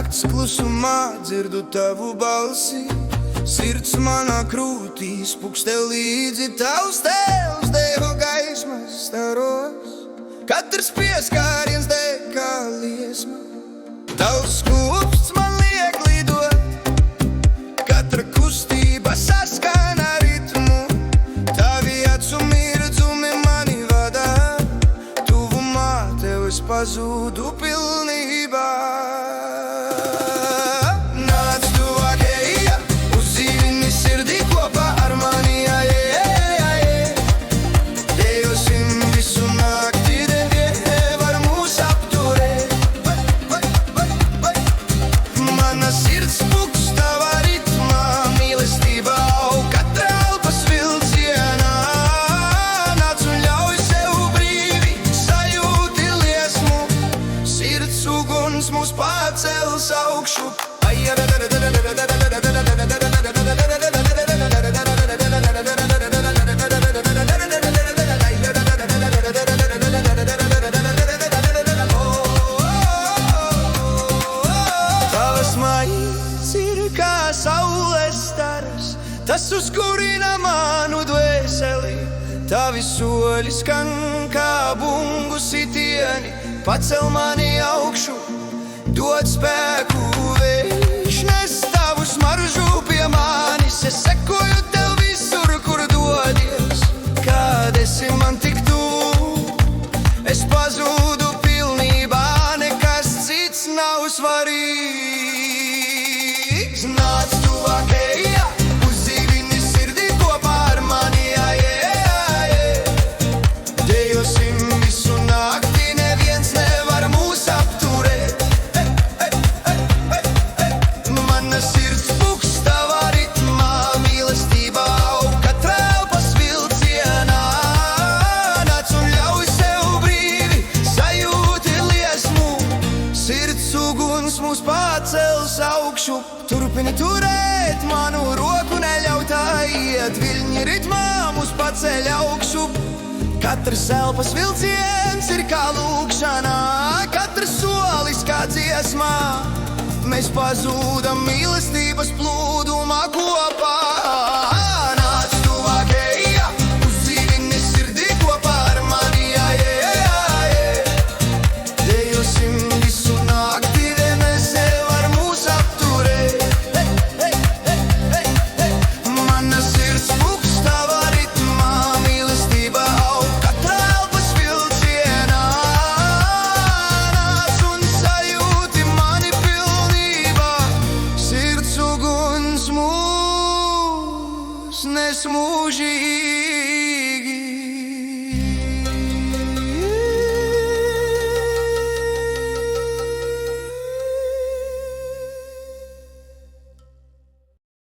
Nakts klusumā dzirdu tavu balsi, sirds manā krūtī spukstē līdzi tavs tēvs, dejo gaismas staros. Katrs pieskāriens deg kā liesma, tavs skūpsts man liek lidot, katra kustība saskan ar ritmu, tavi acu mirdzumi mani vadā, tuvumā tev es pazūdu pilnībā. Uguns mūs pacels augšu. Tavas mājas ir kā saules stars, tas uzkurina manu dvēseli. Tavi soļi skan kā bungu sitieni, pacel mani augšu, dod spēku. Vējš nes tavu smaržu pie manis, es sekoju tev visur, kur dodies. Kad esi man tik tuvu, es pazūdu pilnībā, nekas cits nav svarīgs. Nāc tuvāk, ej, uzdzīvini sirdī kopā ar mani, dejosim visu nakti, neviens nevar mūs apturēt. Mana sirds pukst tavā ritmā, mīlestība aug katrā elpas vilcienā. Nāc un ļauj sev brīvi sajūti liesmu, sirds uguns mūs pacels augšu. Turpini turēt manu roku, neļauj tā iet, viļņi ritmā mūs paceļ augšu. Katrs elpas vilciens ir kā lūkšanā, katrs solis kā dziesmā. Mēs pazūdam mīlestības plūdumā kopā. Nāc tuvāk, ej, uzdzīvini sirdī kopā ar mani, dejosim visu nakti, neviens nevar mūs apturēt. Mana sirds pukst tavā ritmā, mīlestība aug katrā elpas vilcienā. Nāc un sajūti mani pilnībā, sirds uguns mūs nes mūžībā.